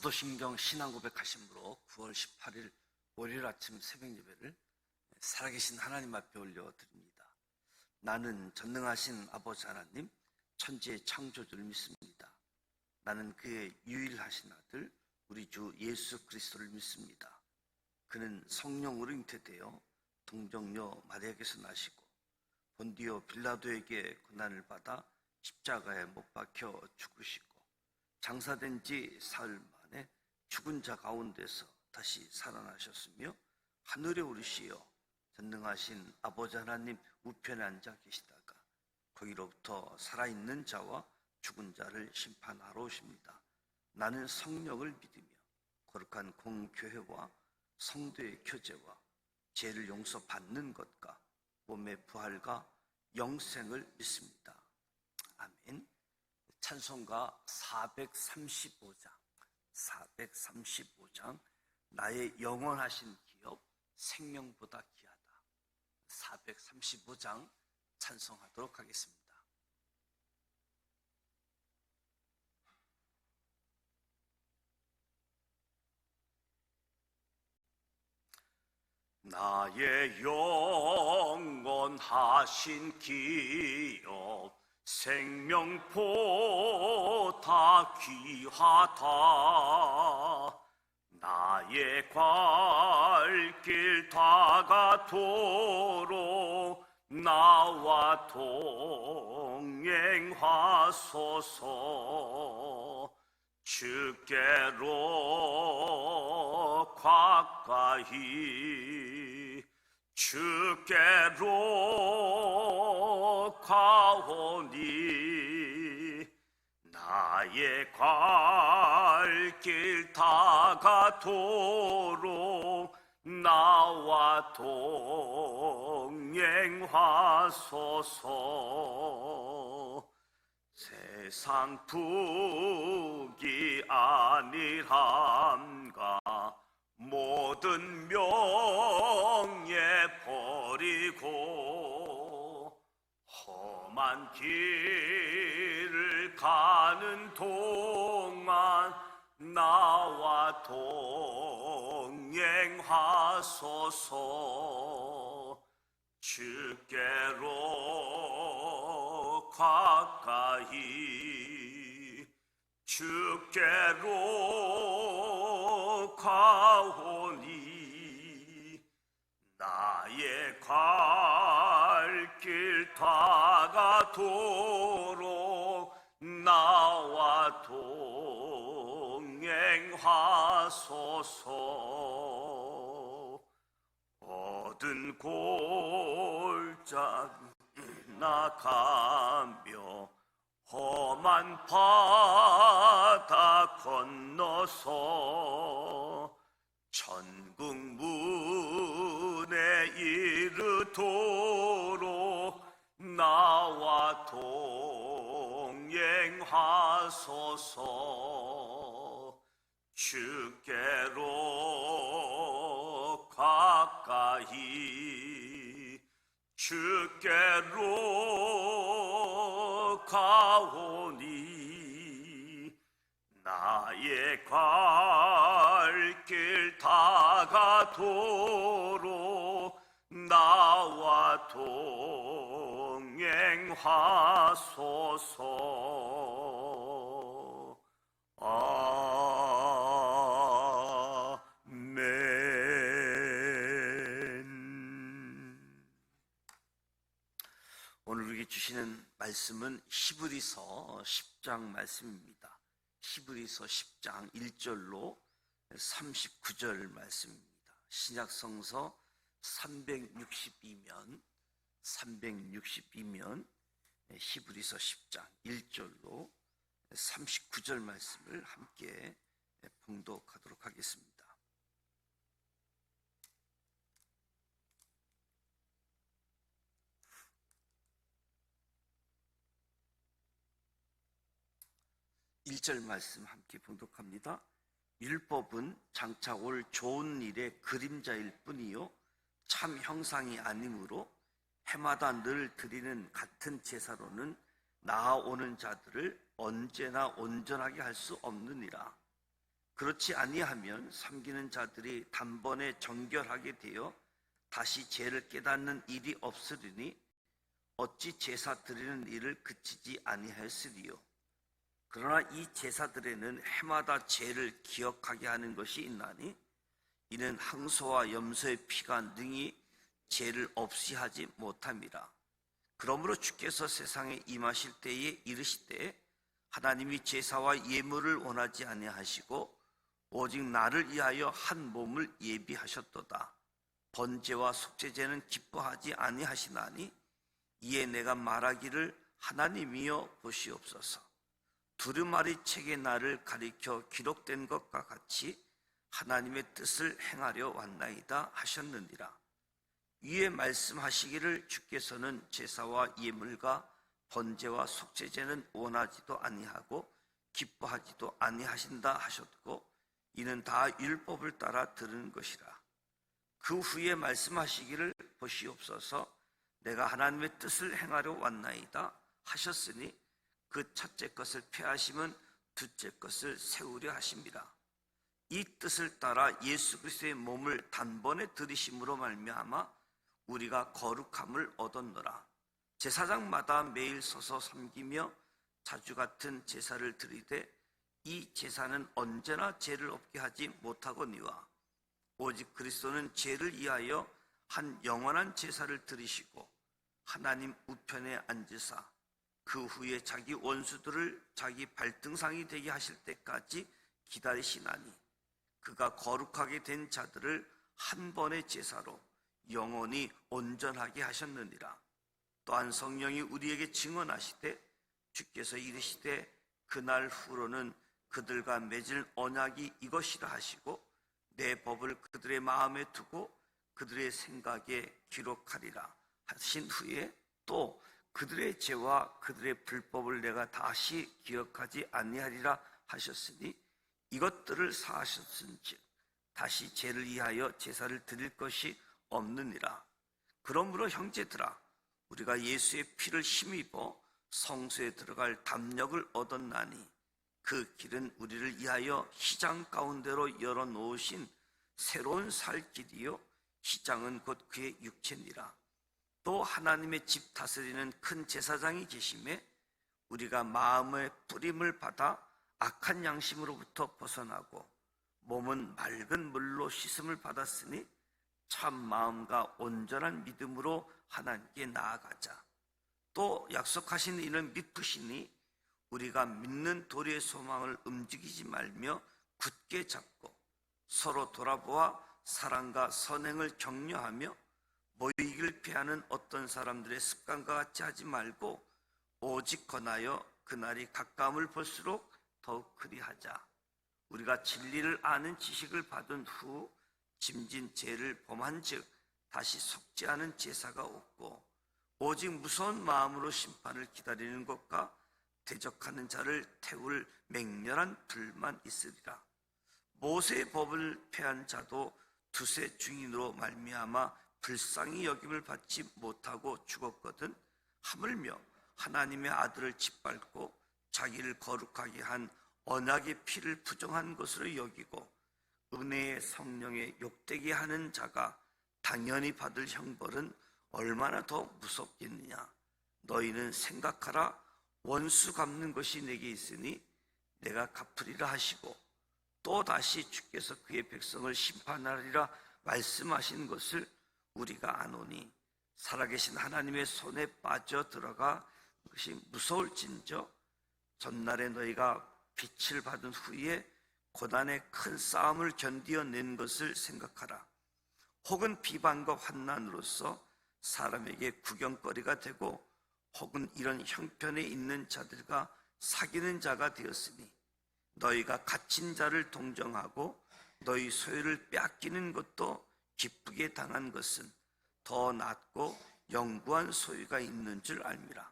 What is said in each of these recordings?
사도신경 신앙고백 하심으로 9월 18일 월요일 아침 새벽 예배를 살아계신 하나님 앞에 올려드립니다. 나는 전능하신 아버지 하나님, 천지의 창조주를 믿습니다. 나는 그의 유일하신 아들 우리 주 예수 그리스도를 믿습니다. 그는 성령으로 잉태되어 동정녀 마리아에게서 나시고 본디오 빌라도에게 고난을 받아 십자가에 못 박혀 죽으시고 장사된 지 사흘 만에 죽은 자 가운데서 다시 살아나셨으며 하늘에 오르시어 전능하신 아버지 하나님 우편에 앉아 계시다가 거기로부터 살아있는 자와 죽은 자를 심판하러 오십니다. 나는 성령을 믿으며 거룩한 공교회와 성도의 교제와 죄를 용서받는 것과 몸의 부활과 영생을 믿습니다. 아멘. 찬송가 435장 나의 영원하신 기업 생명보다 귀하다. 435장 찬송하도록 하겠습니다. 나의 영원하신 기업 생명보다 귀하다. 나의 갈 길 다가도록 나와 동행하소서. 주께로 가까이 주께로 가오니 나의 갈 길 다가도록 나와 동행하소서. 세상 북이 아니함가 모든 명예 버리고 험한 길을 가는 동안 나와 동행하소서. 주께로 가까이 주께로 가오니 나의 갈 길 다가도록 나와 동행하소서. 얻은 골짜기 나가며 험한 바다 건너서 천국 문에 이르도록 나와 동행하소서. 주께로 가까이 주께로 가오니 나의 갈 길 다가도록 나와 동행하소서. 오늘 우리에게 주시는 말씀은 히브리서 10장 말씀입니다. 히브리서 10장 1절로 39절 말씀입니다. 신약성서 362면 히브리서 10장 1절로 39절 말씀을 함께 봉독하도록 하겠습니다. 일 절 말씀 함께 봉독합니다. 율법은 장차 올 좋은 일의 그림자일 뿐이요 참 형상이 아니므로 해마다 늘 드리는 같은 제사로는 나아오는 자들을 언제나 온전하게 할 수 없느니라. 그렇지 아니하면 섬기는 자들이 단번에 정결하게 되어 다시 죄를 깨닫는 일이 없으리니 어찌 제사 드리는 일을 그치지 아니하였으리요. 그러나 이 제사들에는 해마다 죄를 기억하게 하는 것이 있나니 이는 항소와 염소의 피가 능히 죄를 없이 하지 못함이라. 그러므로 주께서 세상에 임하실 때에 이르시되 하나님이 제사와 예물을 원하지 아니하시고 오직 나를 위하여 한 몸을 예비하셨도다. 번제와 속죄제는 기뻐하지 아니하시나니 이에 내가 말하기를 하나님이여 보시옵소서. 두루마리 책에 나를 가리켜 기록된 것과 같이 하나님의 뜻을 행하려 왔나이다 하셨느니라. 위에 말씀하시기를 주께서는 제사와 예물과 번제와 속죄제는 원하지도 아니하고 기뻐하지도 아니하신다 하셨고 이는 다 율법을 따라 들은 것이라. 그 후에 말씀하시기를 보시옵소서. 내가 하나님의 뜻을 행하려 왔나이다 하셨으니 그 첫째 것을 폐하심은 둘째 것을 세우려 하심이라. 이 뜻을 따라 예수 그리스도의 몸을 단번에 들이심으로 말미암아 우리가 거룩함을 얻었노라. 제사장마다 매일 서서 섬기며 자주 같은 제사를 드리되 이 제사는 언제나 죄를 없게 하지 못하거니와 오직 그리스도는 죄를 위하여 한 영원한 제사를 드리시고 하나님 우편에 앉으사 그 후에 자기 원수들을 자기 발등상이 되게 하실 때까지 기다리시나니 그가 거룩하게 된 자들을 한 번의 제사로 영원히 온전하게 하셨느니라. 또한 성령이 우리에게 증언하시되 주께서 이르시되 그날 후로는 그들과 맺을 언약이 이것이라 하시고 내 법을 그들의 마음에 두고 그들의 생각에 기록하리라 하신 후에 또 그들의 죄와 그들의 불법을 내가 다시 기억하지 아니하리라 하셨으니 이것들을 사하셨은즉 다시 죄를 위하여 제사를 드릴 것이 없느니라. 그러므로 형제들아 우리가 예수의 피를 힘입어 성소에 들어갈 담력을 얻었나니 그 길은 우리를 위하여 휘장 가운데로 열어놓으신 새로운 살 길이요 휘장은 곧 그의 육체니라. 또 하나님의 집 다스리는 큰 제사장이 계심에 우리가 마음의 뿌림을 받아 악한 양심으로부터 벗어나고 몸은 맑은 물로 씻음을 받았으니 참 마음과 온전한 믿음으로 하나님께 나아가자. 또 약속하신 이는 믿으시니 우리가 믿는 도리의 소망을 움직이지 말며 굳게 잡고 서로 돌아보아 사랑과 선행을 격려하며 모이기를 피하는 어떤 사람들의 습관과 같이 하지 말고 오직 권하여 그날이 가까움을 볼수록 더욱 그리하자. 우리가 진리를 아는 지식을 받은 후 짐진 죄를 범한즉 다시 속죄하는 제사가 없고 오직 무서운 마음으로 심판을 기다리는 것과 대적하는 자를 태울 맹렬한 불만 있으리라. 모세의 법을 폐한 자도 두세 증인으로 말미암아 불쌍히 여김을 받지 못하고 죽었거든 하물며 하나님의 아들을 짓밟고 자기를 거룩하게 한 언약의 피를 부정한 것으로 여기고 은혜의 성령에 욕되게 하는 자가 당연히 받을 형벌은 얼마나 더 무섭겠느냐. 너희는 생각하라. 원수 갚는 것이 내게 있으니 내가 갚으리라 하시고 또 다시 주께서 그의 백성을 심판하리라 말씀하신 것을 우리가 아노니 살아계신 하나님의 손에 빠져 들어가 그것이 무서울진저 전날에 너희가 빛을 받은 후에 고난의 큰 싸움을 견디어낸 것을 생각하라. 혹은 비방과 환난으로서 사람에게 구경거리가 되고 혹은 이런 형편에 있는 자들과 사귀는 자가 되었으니 너희가 갇힌 자를 동정하고 너희 소유를 빼앗기는 것도 기쁘게 당한 것은 더 낫고 영구한 소유가 있는 줄 알미라.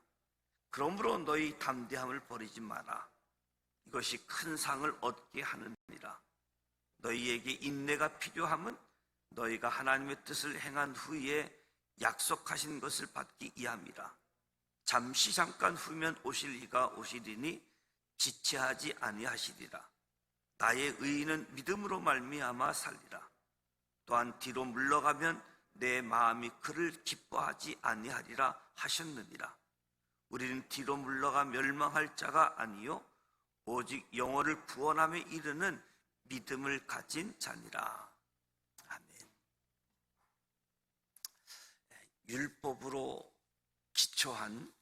그러므로 너희 담대함을 버리지 마라. 이것이 큰 상을 얻게 하느니라. 너희에게 인내가 필요함은 너희가 하나님의 뜻을 행한 후에 약속하신 것을 받기 위함이라. 잠시 잠깐 후면 오실 이가 오시리니 지체하지 아니하시리라. 나의 의인은 믿음으로 말미암아 살리라. 또한 뒤로 물러가면 내 마음이 그를 기뻐하지 아니하리라 하셨느니라. 우리는 뒤로 물러가 멸망할 자가 아니요 오직 영혼을 구원함에 이르는 믿음을 가진 자니라. 아멘. 율법으로 기초한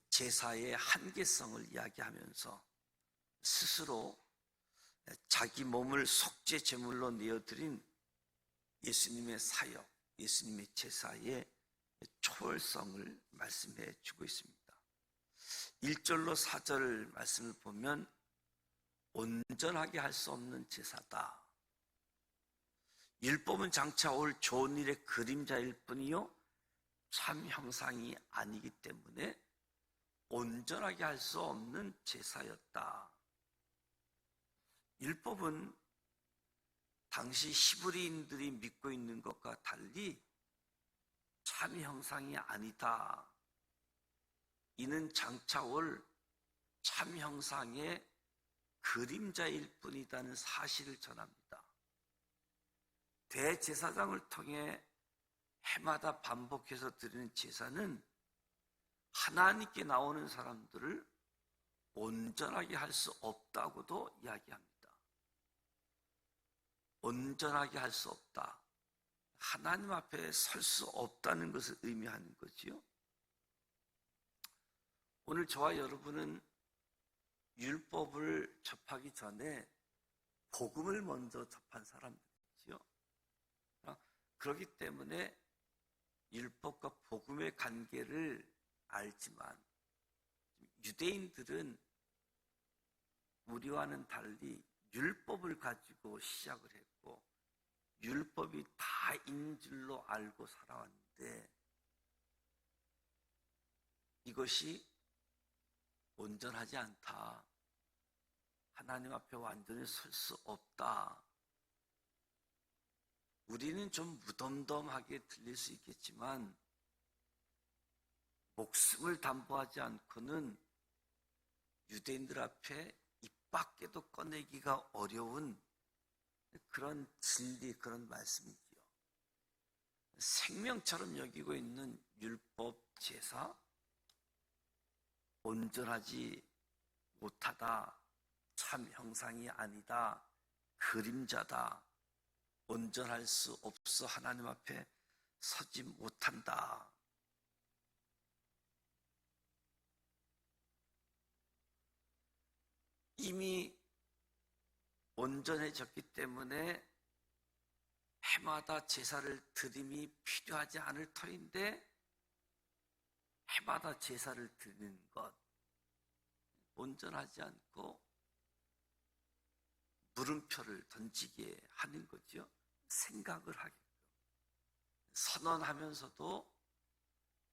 제사의 한계성을 이야기하면서 스스로 자기 몸을 속죄 제물로 내어드린 예수님의 사역, 예수님의 제사의 초월성을 말씀해 주고 있습니다. 1절로 4절 말씀을 보면 온전하게 할 수 없는 제사다. 율법은 장차 올 좋은 일의 그림자일 뿐이요 참 형상이 아니기 때문에 온전하게 할 수 없는 제사였다. 율법은 당시 히브리인들이 믿고 있는 것과 달리 참 형상이 아니다. 이는 장차 올 참 형상의 그림자일 뿐이라는 사실을 전합니다. 대제사장을 통해 해마다 반복해서 드리는 제사는 하나님께 나오는 사람들을 온전하게 할 수 없다고도 이야기합니다. 온전하게 할 수 없다. 하나님 앞에 설 수 없다는 것을 의미하는 거지요. 오늘 저와 여러분은 율법을 접하기 전에 복음을 먼저 접한 사람들이지요. 그렇기 때문에 율법과 복음의 관계를 알지만 유대인들은 우리와는 달리 율법을 가지고 시작을 했고 율법이 다인 줄로 알고 살아왔는데 이것이 온전하지 않다. 하나님 앞에 완전히 설 수 없다. 우리는 좀 무덤덤하게 들릴 수 있겠지만 목숨을 담보하지 않고는 유대인들 앞에 입 밖에도 꺼내기가 어려운 그런 진리, 그런 말씀이지요. 생명처럼 여기고 있는 율법 제사, 온전하지 못하다, 참 형상이 아니다, 그림자다, 온전할 수 없어 하나님 앞에 서지 못한다. 이미 온전해졌기 때문에 해마다 제사를 드림이 필요하지 않을 터인데 해마다 제사를 드리는 것, 온전하지 않고 물음표를 던지게 하는 거죠. 생각을 하게끔. 선언하면서도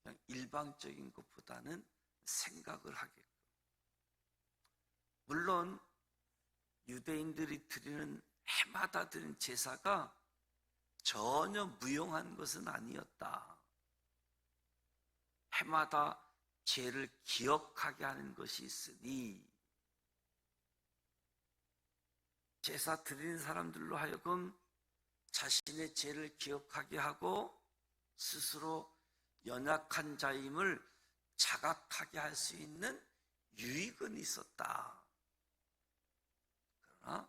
그냥 일방적인 것보다는 생각을 하게끔. 물론 유대인들이 드리는 해마다 드리는 제사가 전혀 무용한 것은 아니었다. 해마다 죄를 기억하게 하는 것이 있으니 제사 드리는 사람들로 하여금 자신의 죄를 기억하게 하고 스스로 연약한 자임을 자각하게 할 수 있는 유익은 있었다. 그러나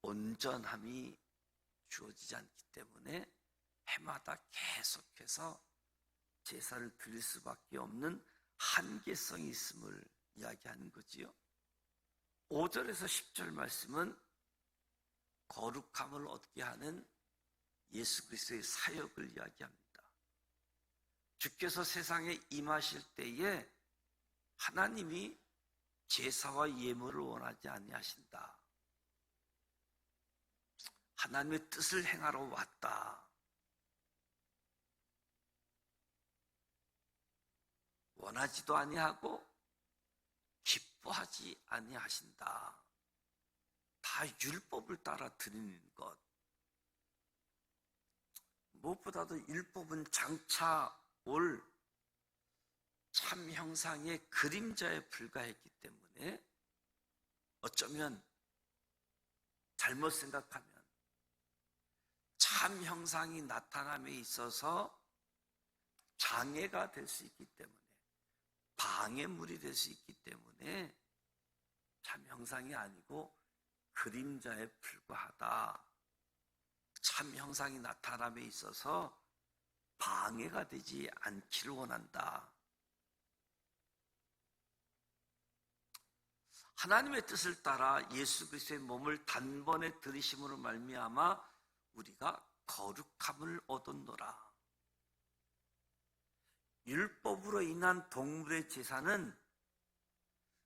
온전함이 주어지지 않기 때문에 해마다 계속해서 제사를 드릴 수밖에 없는 한계성이 있음을 이야기하는 거지요. 5절에서 10절 말씀은 거룩함을 얻게 하는 예수 그리스도의 사역을 이야기합니다. 주께서 세상에 임하실 때에 하나님이 제사와 예물을 원하지 아니하신다. 하나님의 뜻을 행하러 왔다. 원하지도 아니하고 기뻐하지 아니하신다. 다 율법을 따라 드리는 것. 무엇보다도 율법은 장차 올 참 형상의 그림자에 불과했기 때문에 어쩌면 잘못 생각하면 참 형상이 나타남에 있어서 장애가 될 수 있기 때문에, 방해물이 될 수 있기 때문에 참 형상이 아니고 그림자에 불과하다. 참 형상이 나타남에 있어서 방해가 되지 않기를 원한다. 하나님의 뜻을 따라 예수 그리스도의 몸을 단번에 들이심으로 말미암아 우리가 거룩함을 얻었노라. 율법으로 인한 동물의 제사는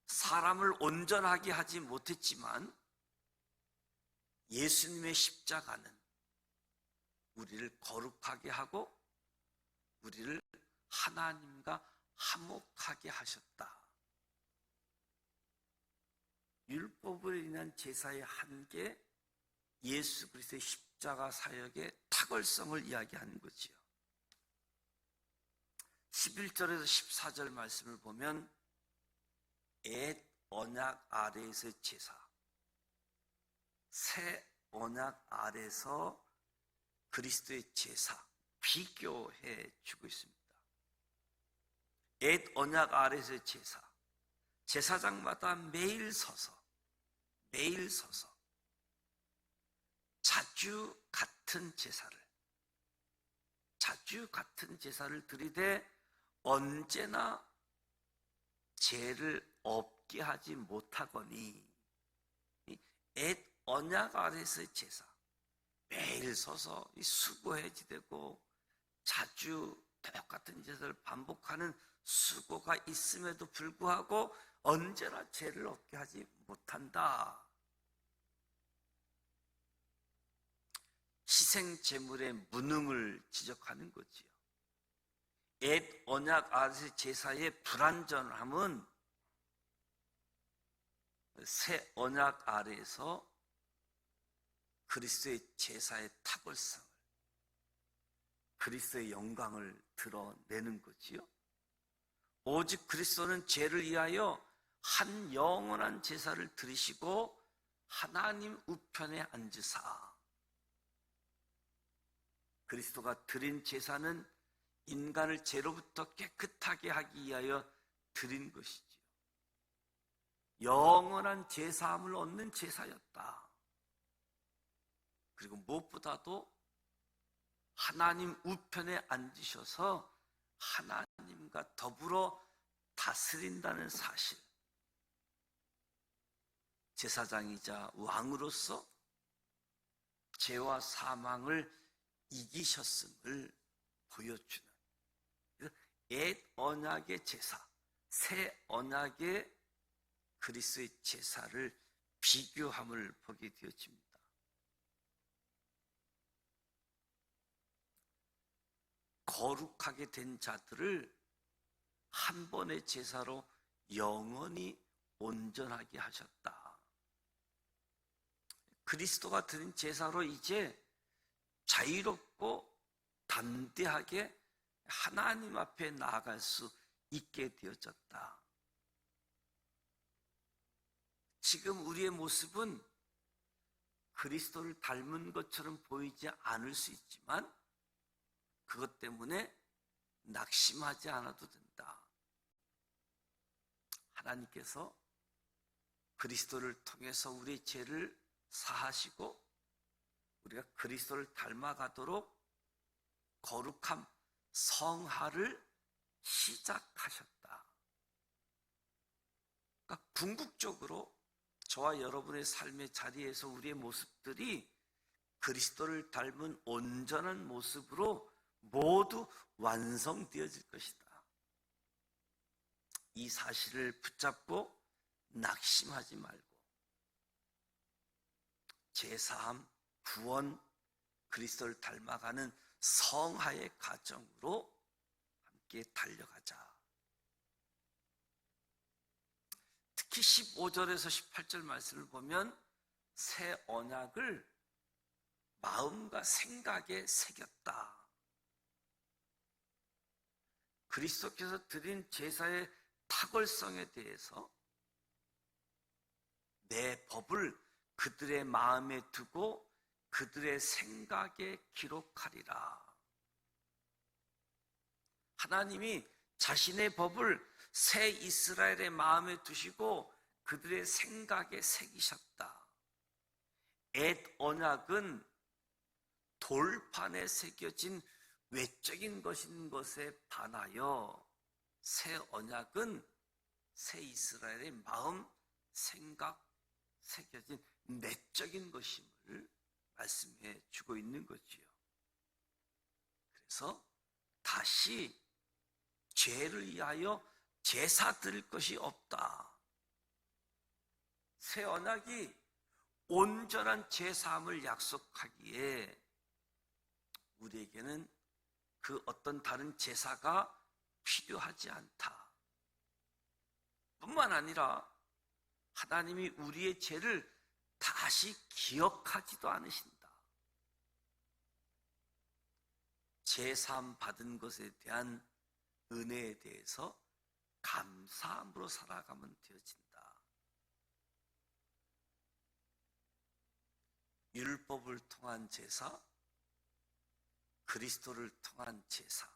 사람을 온전하게 하지 못했지만 예수님의 십자가는 우리를 거룩하게 하고 우리를 하나님과 화목하게 하셨다. 율법으로 인한 제사의 한계, 예수 그리스도의 십자가 사역의 탁월성을 이야기하는 거지요. 11절에서 14절 말씀을 보면 옛 언약 아래에서의 제사, 새 언약 아래에서 그리스도의 제사 비교해 주고 있습니다. 옛 언약 아래에서의 제사, 제사장마다 매일 서서 자주 같은 제사를 드리되 언제나 죄를 없게 하지 못하거니, 옛 언약 아래에서의 제사, 매일 서서 수고해야 되고 자주 똑같은 제사를 반복하는 수고가 있음에도 불구하고 언제나 죄를 없게 하지 못한다. 희생 제물의 무능을 지적하는 거지요. 옛 언약 아래의 제사의 불완전함은 새 언약 아래에서 그리스도의 제사의 탁월성을, 그리스도의 영광을 드러내는 거지요. 오직 그리스도는 죄를 위하여 한 영원한 제사를 드리시고 하나님 우편에 앉으사, 그리스도가 드린 제사는 인간을 죄로부터 깨끗하게 하기 위하여 드린 것이지요. 영원한 제사함을 얻는 제사였다. 그리고 무엇보다도 하나님 우편에 앉으셔서 하나님과 더불어 다스린다는 사실, 제사장이자 왕으로서 죄와 사망을 이기셨음을 보여주는, 옛 언약의 제사, 새 언약의 그리스도의 제사를 비교함을 보게 되어집니다. 거룩하게 된 자들을 한 번의 제사로 영원히 온전하게 하셨다. 그리스도가 드린 제사로 이제 자유롭고 담대하게 하나님 앞에 나아갈 수 있게 되어졌다. 지금 우리의 모습은 그리스도를 닮은 것처럼 보이지 않을 수 있지만 그것 때문에 낙심하지 않아도 된다. 하나님께서 그리스도를 통해서 우리의 죄를 사하시고 우리가 그리스도를 닮아가도록 거룩함, 성화를 시작하셨다. 그러니까 궁극적으로 저와 여러분의 삶의 자리에서 우리의 모습들이 그리스도를 닮은 온전한 모습으로 모두 완성되어질 것이다. 이 사실을 붙잡고 낙심하지 말고 제사함, 구원, 그리스도를 닮아가는 성화의 과정으로 함께 달려가자. 특히 15절에서 18절 말씀을 보면 새 언약을 마음과 생각에 새겼다. 그리스도께서 드린 제사의 탁월성에 대해서 내 법을 그들의 마음에 두고 그들의 생각에 기록하리라. 하나님이 자신의 법을 새 이스라엘의 마음에 두시고 그들의 생각에 새기셨다. 옛 언약은 돌판에 새겨진 외적인 것인 것에 반하여 새 언약은 새 이스라엘의 마음, 생각, 새겨진 내적인 것임을 말씀해 주고 있는 거지요. 그래서 다시 죄를 위하여 제사 드릴 것이 없다. 새 언약이 온전한 제사함을 약속하기에 우리에게는 그 어떤 다른 제사가 필요하지 않다. 뿐만 아니라 하나님이 우리의 죄를 다시 기억하지도 않으신다. 제사함 받은 것에 대한 은혜에 대해서 감사함으로 살아가면 되어진다. 율법을 통한 제사, 그리스도를 통한 제사,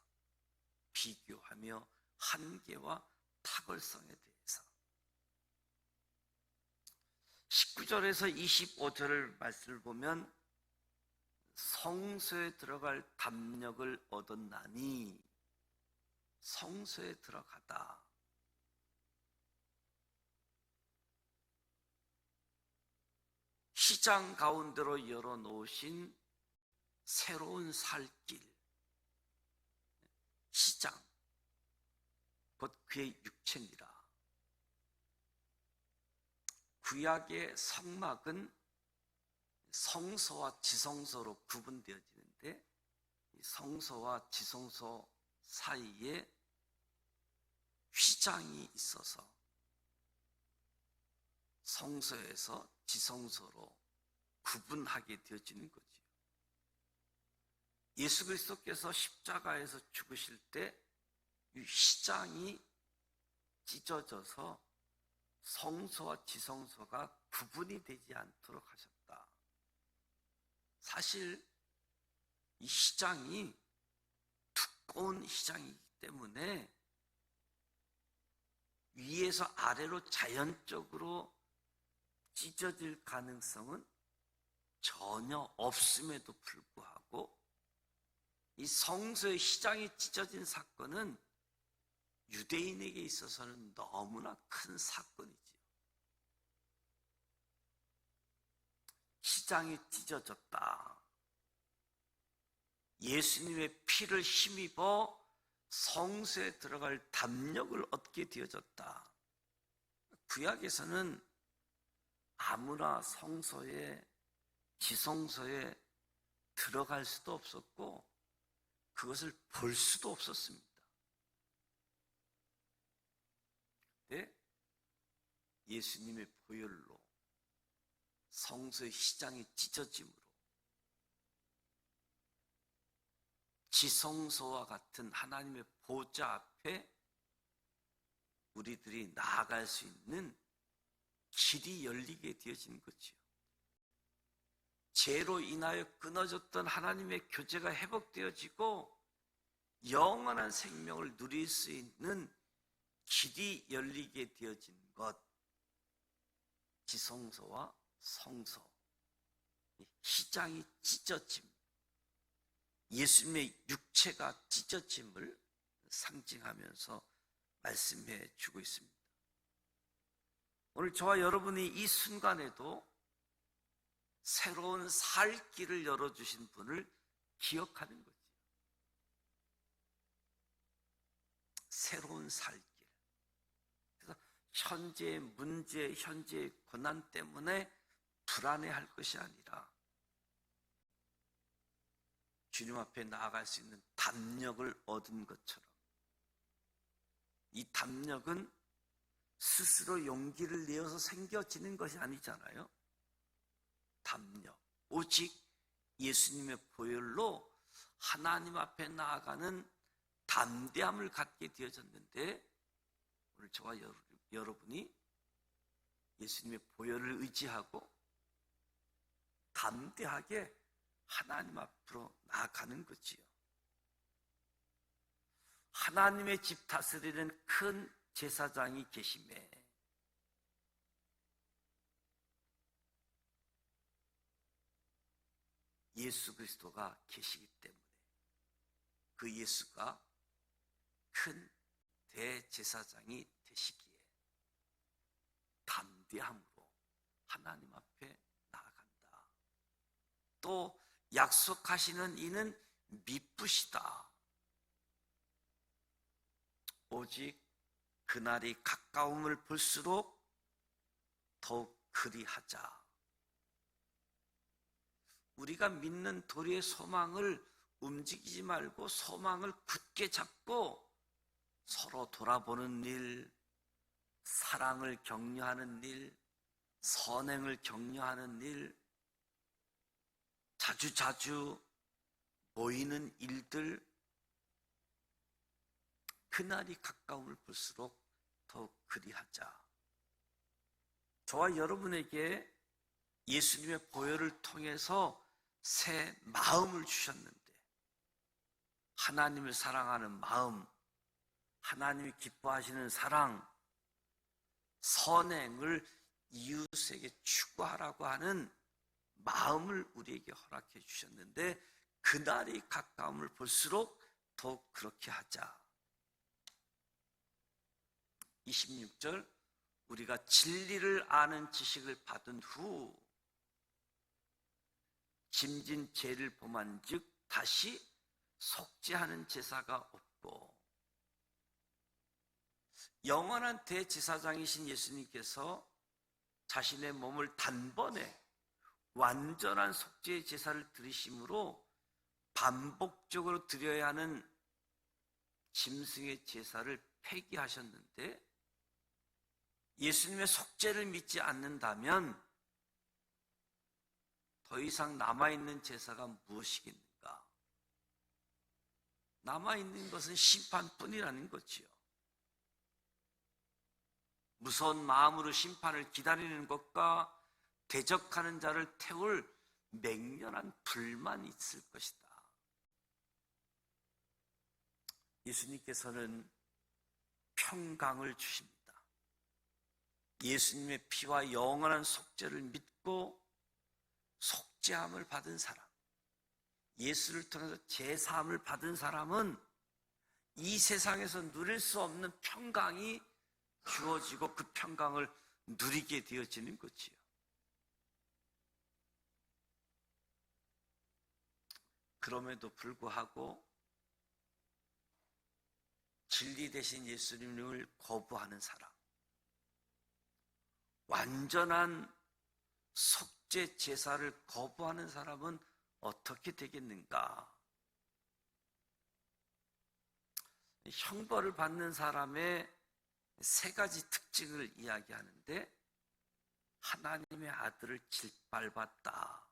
비교하며 한계와 탁월성에 대해서 19절에서 25절 말씀을 보면 성소에 들어갈 담력을 얻었나니 성소에 들어가다. 시장 가운데로 열어놓으신 새로운 살길, 시장, 곧 그의 육체니라. 구약의 성막은 성소와 지성소로 구분되어지는데 성소와 지성소 사이에 휘장이 있어서 성소에서 지성소로 구분하게 되어지는 거지요. 예수 그리스도께서 십자가에서 죽으실 때 이 휘장이 찢어져서 성소와 지성소가 구분이 되지 않도록 하셨다. 사실 이 휘장이 두꺼운 휘장이기 때문에 위에서 아래로 자연적으로 찢어질 가능성은 전혀 없음에도 불구하고 이 성소의 휘장이 찢어진 사건은 유대인에게 있어서는 너무나 큰 사건이지요. 휘장이 찢어졌다. 예수님의 피를 힘입어 성소에 들어갈 담력을 얻게 되어졌다. 구약에서는 아무나 성소에 지성소에 들어갈 수도 없었고 그것을 볼 수도 없었습니다. 근데 예수님의 보혈로 성소의 휘장이 찢어짐으로 지성소와 같은 하나님의 보좌 앞에 우리들이 나아갈 수 있는 길이 열리게 되어진 거지요. 죄로 인하여 끊어졌던 하나님의 교제가 회복되어지고 영원한 생명을 누릴 수 있는 길이 열리게 되어진 것, 지성소와 성소, 휘장이 찢어짐, 예수님의 육체가 찢어짐을 상징하면서 말씀해 주고 있습니다. 오늘 저와 여러분이 이 순간에도 새로운 살 길을 열어주신 분을 기억하는 거죠. 새로운 살 길. 그래서 현재의 문제, 현재의 고난 때문에 불안해할 것이 아니라 주님 앞에 나아갈 수 있는 담력을 얻은 것처럼 이 담력은 스스로 용기를 내어서 생겨지는 것이 아니잖아요. 담력, 오직 예수님의 보혈로 하나님 앞에 나아가는 담대함을 갖게 되어졌는데 오늘 저와 여러분이 예수님의 보혈을 의지하고 담대하게 하나님 앞으로 나아가는 거지요. 하나님의 집 다스리는 큰 제사장이 계심에 예수 그리스도가 계시기 때문에 그 예수가 큰 대제사장이 되시기에 담대함으로 하나님 앞에 나아간다. 또 약속하시는 이는 미쁘시다. 오직 그날이 가까움을 볼수록 더욱 그리하자. 우리가 믿는 도리의 소망을 움직이지 말고 소망을 굳게 잡고 서로 돌아보는 일, 사랑을 격려하는 일, 선행을 격려하는 일, 자주자주 모이는 일들, 그날이 가까움을 볼수록 더욱 그리하자. 저와 여러분에게 예수님의 보혈을 통해서 새 마음을 주셨는데 하나님을 사랑하는 마음, 하나님이 기뻐하시는 사랑, 선행을 이웃에게 추구하라고 하는 마음을 우리에게 허락해 주셨는데 그날이 가까움을 볼수록 더욱 그렇게 하자. 26절, 우리가 진리를 아는 지식을 받은 후 짐진 죄를 범한즉 다시 속죄하는 제사가 없고, 영원한 대제사장이신 예수님께서 자신의 몸을 단번에 완전한 속죄의 제사를 드리심으로 반복적으로 드려야 하는 짐승의 제사를 폐기하셨는데, 예수님의 속죄를 믿지 않는다면 더 이상 남아있는 제사가 무엇이겠는가? 남아있는 것은 심판뿐이라는 거지요. 무서운 마음으로 심판을 기다리는 것과 대적하는 자를 태울 맹렬한 불만이 있을 것이다. 예수님께서는 평강을 주십니다. 예수님의 피와 영원한 속죄를 믿고 속죄함을 받은 사람, 예수를 통해서 제사함을 받은 사람은 이 세상에서 누릴 수 없는 평강이 주어지고 그 평강을 누리게 되어지는 거지요. 그럼에도 불구하고 진리 대신 예수님을 거부하는 사람, 완전한 속죄 제사를 거부하는 사람은 어떻게 되겠는가? 형벌을 받는 사람의 세 가지 특징을 이야기하는데, 하나님의 아들을 짓밟았다,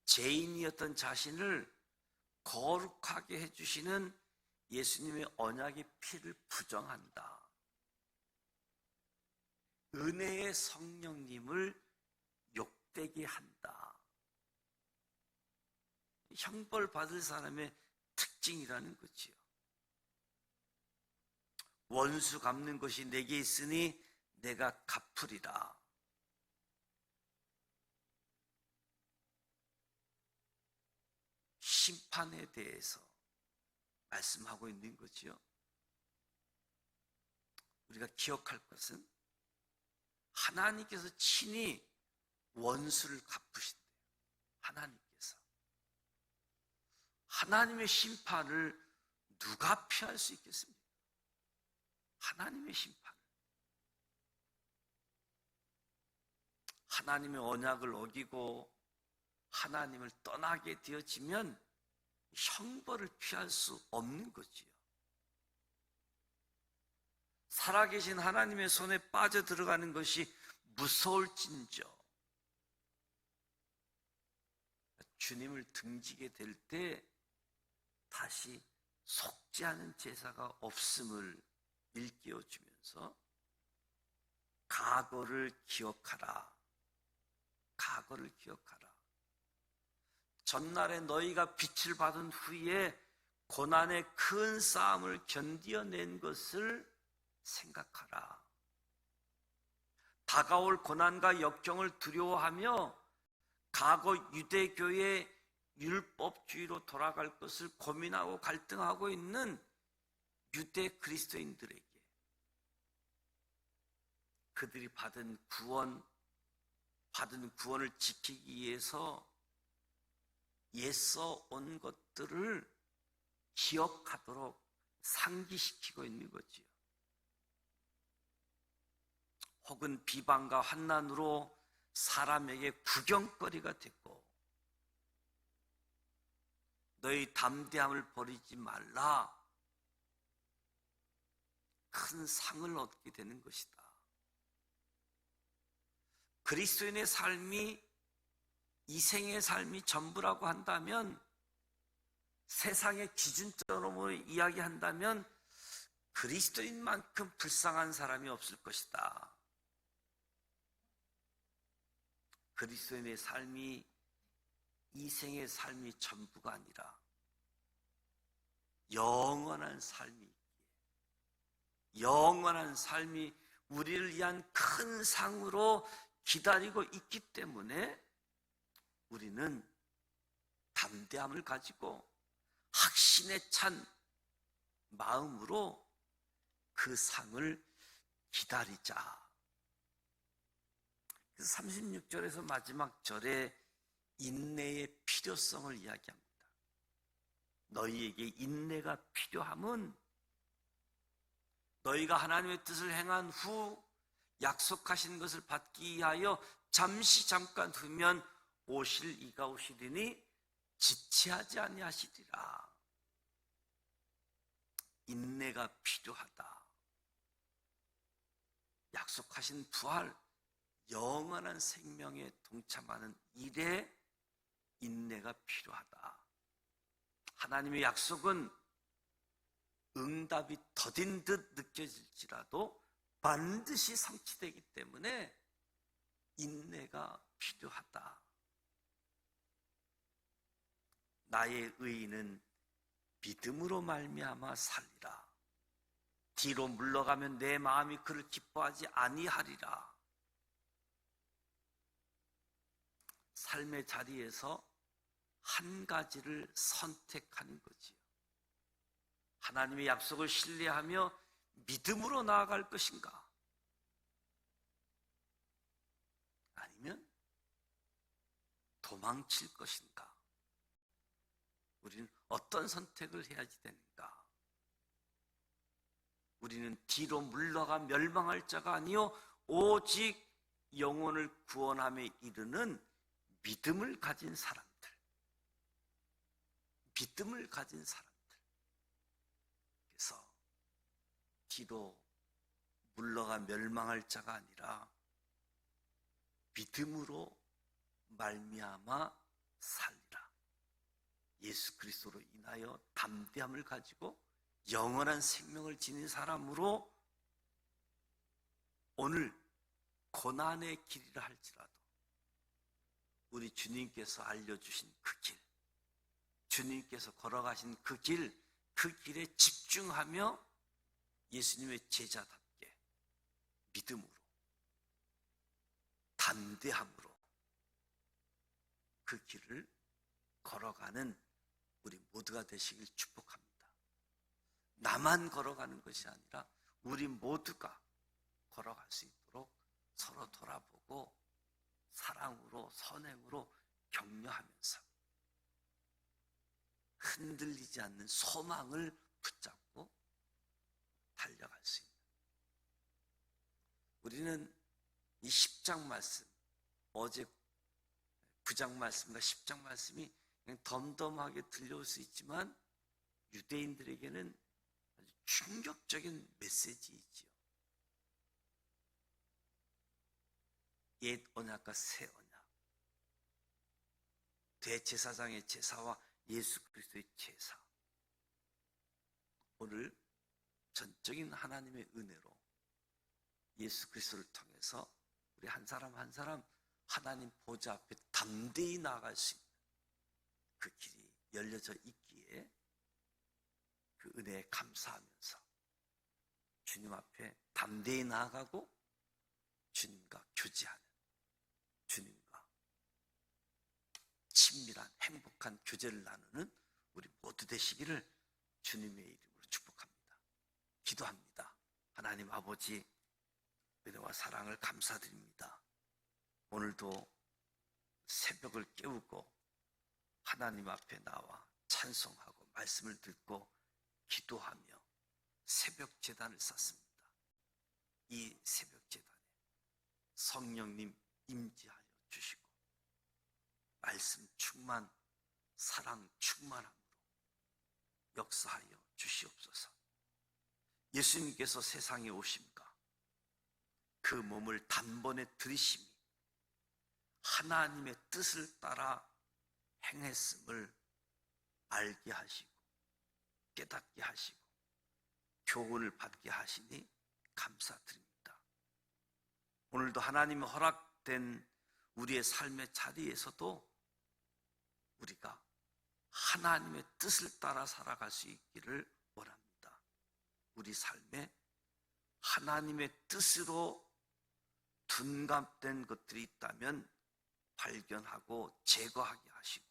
죄인이었던 자신을 거룩하게 해주시는 예수님의 언약의 피를 부정한다, 은혜의 성령님을 욕되게 한다. 형벌 받을 사람의 특징이라는 거지요. 원수 갚는 것이 내게 있으니 내가 갚으리라. 심판에 대해서 말씀하고 있는 거지요. 우리가 기억할 것은 하나님께서 친히 원수를 갚으신대요. 하나님께서. 하나님의 심판을 누가 피할 수 있겠습니까? 하나님의 심판을. 하나님의 언약을 어기고 하나님을 떠나게 되어지면 형벌을 피할 수 없는 거지요. 살아계신 하나님의 손에 빠져들어가는 것이 무서울진저 주님을 등지게 될 때 다시 속죄하는 제사가 없음을 일깨워주면서 과거를 기억하라, 과거를 기억하라. 전날에 너희가 빛을 받은 후에 고난의 큰 싸움을 견디어낸 것을 생각하라. 다가올 고난과 역경을 두려워하며 과거 유대교의 율법주의로 돌아갈 것을 고민하고 갈등하고 있는 유대 그리스도인들에게 그들이 받은 구원을 지키기 위해서 애써 온 것들을 기억하도록 상기시키고 있는 거지요. 혹은 비방과 환난으로 사람에게 구경거리가 됐고, 너희 담대함을 버리지 말라, 큰 상을 얻게 되는 것이다. 그리스도인의 삶이 이 생의 삶이 전부라고 한다면, 세상의 기준점으로 이야기한다면 그리스도인만큼 불쌍한 사람이 없을 것이다. 그리스도인의 삶이 이 생의 삶이 전부가 아니라 영원한 삶이 있기에, 영원한 삶이 우리를 위한 큰 상으로 기다리고 있기 때문에 우리는 담대함을 가지고 확신에 찬 마음으로 그 상을 기다리자. 36절에서 마지막 절에 인내의 필요성을 이야기합니다. 너희에게 인내가 필요함은 너희가 하나님의 뜻을 행한 후 약속하신 것을 받기 위하여 잠깐 후면 오실 이가 오시리니 지체하지 아니하시리라. 인내가 필요하다. 약속하신 부활, 영원한 생명에 동참하는 일에 인내가 필요하다. 하나님의 약속은 응답이 더딘 듯 느껴질지라도 반드시 성취되기 때문에 인내가 필요하다. 나의 의인은 믿음으로 말미암아 살리라. 뒤로 물러가면 내 마음이 그를 기뻐하지 아니하리라. 삶의 자리에서 한 가지를 선택하는 거지요. 하나님의 약속을 신뢰하며 믿음으로 나아갈 것인가? 아니면 도망칠 것인가? 우리는 어떤 선택을 해야지 되는가? 우리는 뒤로 물러가 멸망할 자가 아니요 오직 영혼을 구원함에 이르는 믿음을 가진 사람들. 믿음을 가진 사람들. 그래서 뒤로 물러가 멸망할 자가 아니라 믿음으로 말미암아 살리라. 예수 그리스도로 인하여 담대함을 가지고 영원한 생명을 지닌 사람으로 오늘 고난의 길이라 할지라도 우리 주님께서 알려주신 그 길, 주님께서 걸어가신 그 길에 집중하며 예수님의 제자답게 믿음으로, 담대함으로 그 길을 걸어가는 우리 모두가 되시길 축복합니다. 나만 걸어가는 것이 아니라 우리 모두가 걸어갈 수 있도록 서로 돌아보고 사랑으로, 선행으로 격려하면서 흔들리지 않는 소망을 붙잡고 달려갈 수 있는, 우리는 이 10장 말씀, 어제 9장 말씀과 10장 말씀이 그냥 덤덤하게 들려올 수 있지만 유대인들에게는 아주 충격적인 메시지이지요. 옛 언약과 새 언약, 대제사장의 제사와 예수 그리스도의 제사, 오늘 전적인 하나님의 은혜로 예수 그리스도를 통해서 우리 한 사람 한 사람 하나님 보좌 앞에 담대히 나아갈 수 있는 그 길이 열려져 있기에 그 은혜에 감사하면서 주님 앞에 담대히 나아가고 주님과 교제하는, 주님과 친밀한 행복한 교제를 나누는 우리 모두 되시기를 주님의 이름으로 축복합니다. 기도합니다. 하나님 아버지, 은혜와 사랑을 감사드립니다. 오늘도 새벽을 깨우고 하나님 앞에 나와 찬송하고 말씀을 듣고 기도하며 새벽 제단을 쌓습니다. 이 새벽 제단에 성령님 임재하여 주시고 말씀 충만, 사랑 충만함으로 역사하여 주시옵소서. 예수님께서 세상에 오심과 그 몸을 단번에 들이심이 하나님의 뜻을 따라 행했음을 알게 하시고 깨닫게 하시고 교훈을 받게 하시니 감사드립니다. 오늘도 하나님의 허락된 우리의 삶의 자리에서도 우리가 하나님의 뜻을 따라 살아갈 수 있기를 원합니다. 우리 삶에 하나님의 뜻으로 둔갑된 것들이 있다면 발견하고 제거하게 하시고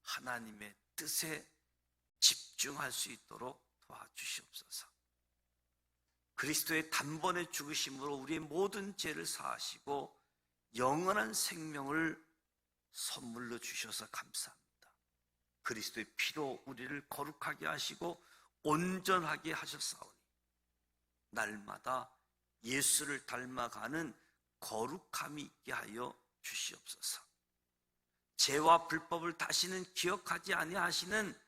하나님의 뜻에 집중할 수 있도록 도와주시옵소서. 그리스도의 단번에 죽으심으로 우리의 모든 죄를 사하시고 영원한 생명을 선물로 주셔서 감사합니다. 그리스도의 피로 우리를 거룩하게 하시고 온전하게 하셨사오니 날마다 예수를 닮아가는 거룩함이 있게 하여 주시옵소서. 죄와 불법을 다시는 기억하지 아니하시는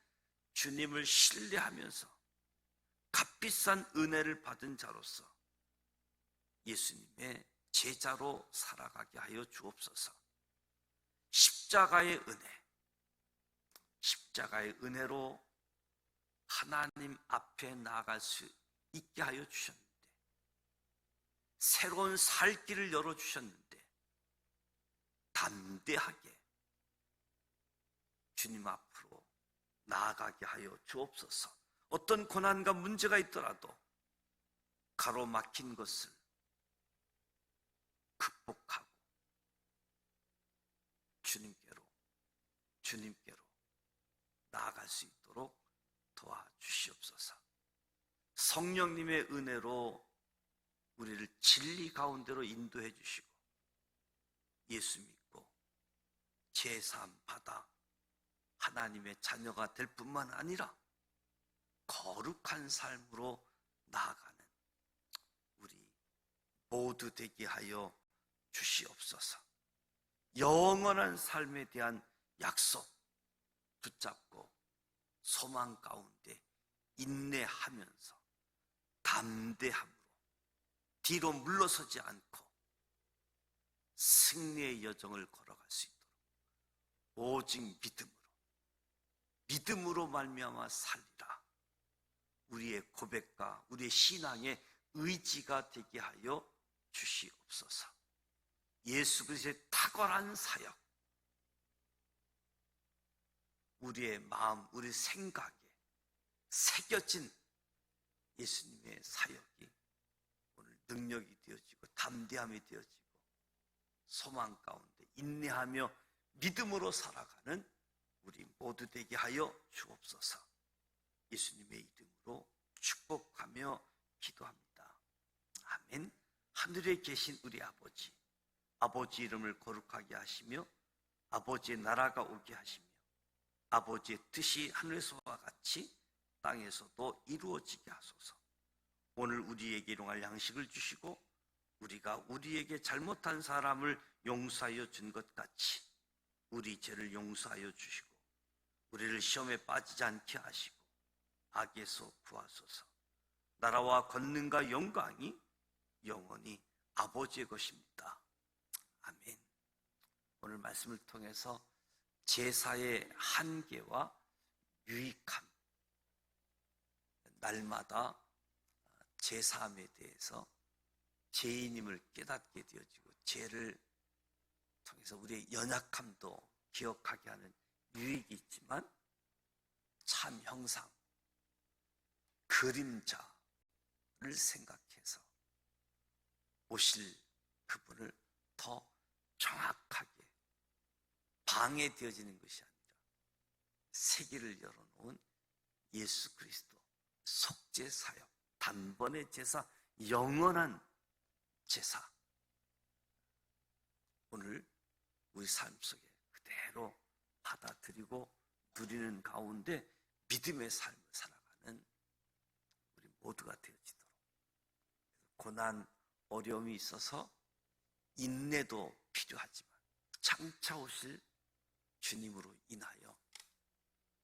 주님을 신뢰하면서 값비싼 은혜를 받은 자로서 예수님의 제자로 살아가게 하여 주옵소서. 십자가의 은혜, 십자가의 은혜로 하나님 앞에 나아갈 수 있게 하여 주셨는데, 새로운 살 길을 열어주셨는데 담대하게 주님 앞으로 나아가게 하여 주옵소서. 어떤 고난과 문제가 있더라도 가로막힌 것을 극복하고 주님께로 나아갈 수 있도록 도와주시옵소서. 성령님의 은혜로 우리를 진리 가운데로 인도해 주시고 예수 믿고 제사함 받아 하나님의 자녀가 될 뿐만 아니라 거룩한 삶으로 나아가는 우리 모두 되게 하여 주시옵소서. 영원한 삶에 대한 약속 붙잡고 소망 가운데 인내하면서 담대함으로 뒤로 물러서지 않고 승리의 여정을 걸어갈 수 있도록 오직 믿음으로 말미암아 살리라. 우리의 고백과 우리의 신앙의 의지가 되게 하여 주시옵소서. 예수 그리스도의 탁월한 사역, 우리의 마음, 우리 생각에 새겨진 예수님의 사역이 오늘 능력이 되어지고 담대함이 되어지고 소망 가운데 인내하며 믿음으로 살아가는 우리 모두 되게 하여 주옵소서. 예수님의 이름으로 축복하며 기도합니다. 아멘. 하늘에 계신 우리 아버지, 아버지 이름을 거룩하게 하시며 아버지의 나라가 오게 하시며 아버지의 뜻이 하늘에서와 같이 땅에서도 이루어지게 하소서. 오늘 우리에게 일용할 양식을 주시고 우리가 우리에게 잘못한 사람을 용서하여 준 것 같이 우리 죄를 용서하여 주시고 우리를 시험에 빠지지 않게 하시고 악에서 구하소서. 나라와 권능과 영광이 영원히 아버지의 것입니다. 아멘. 오늘 말씀을 통해서 제사의 한계와 유익함, 날마다 제사함에 대해서 죄인임을 깨닫게 되어지고 죄를 통해서 우리의 연약함도 기억하게 하는 유익이 있지만 참 형상, 그림자를 생각해서 오실 그분을 더 정확하게 방해되어지는 것이 아니라 세계를 열어놓은 예수 그리스도 속죄 사역, 단번의 제사, 영원한 제사, 오늘 우리 삶 속에 그대로 받아들이고 누리는 가운데 믿음의 삶을 살아가는 우리 모두가 되어지도록, 고난, 어려움이 있어서 인내도 필요하지만 장차 오실 주님으로 인하여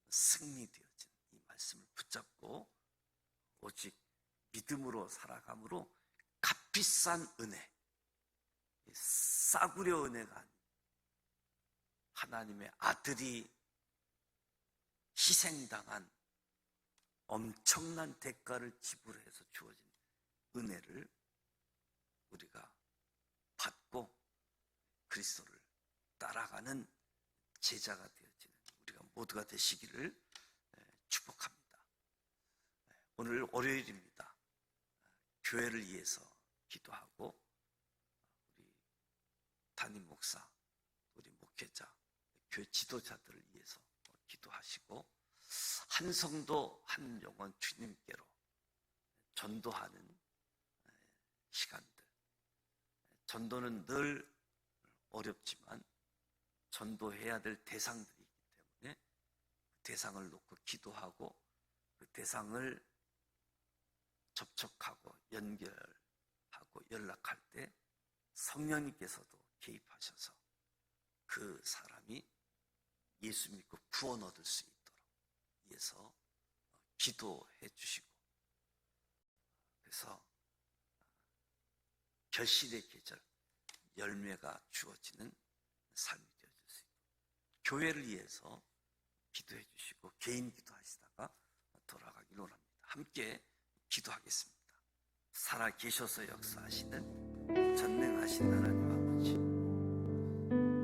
승리되어진 이 말씀을 붙잡고 오직 믿음으로 살아감으로 값비싼 은혜, 싸구려 은혜가 아닌 하나님의 아들이 희생당한 엄청난 대가를 지불해서 주어진 은혜를 우리가 받고 그리스도를 따라가는 제자가 되어지는 우리가 모두가 되시기를 축복합니다. 오늘 월요일입니다. 교회를 위해서 기도하고 우리 담임 목사, 우리 목회자, 교회 지도자들을 위해서 기도하시고 한 성도 한 영혼 주님께로 전도하는 시간들, 전도는 늘 어렵지만 전도해야 될 대상들이 있기 때문에 그 대상을 놓고 기도하고 그 대상을 접촉하고 연결하고 연락할 때 성령님께서도 개입하셔서 그 사람이 예수 믿고 구원 얻을 수 있도록 위해서 기도해 주시고, 그래서 결실의 계절, 열매가 주어지는 삶이 되어질 수 있도록 교회를 위해서 기도해 주시고 개인 기도하시다가 돌아가기를 원합니다. 함께 기도하겠습니다. 살아 계셔서 역사하시는 전능하신 하나님 아버지,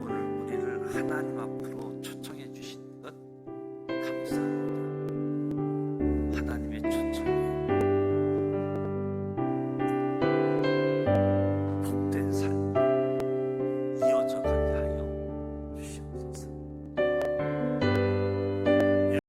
오늘 우리를 하나님 앞으로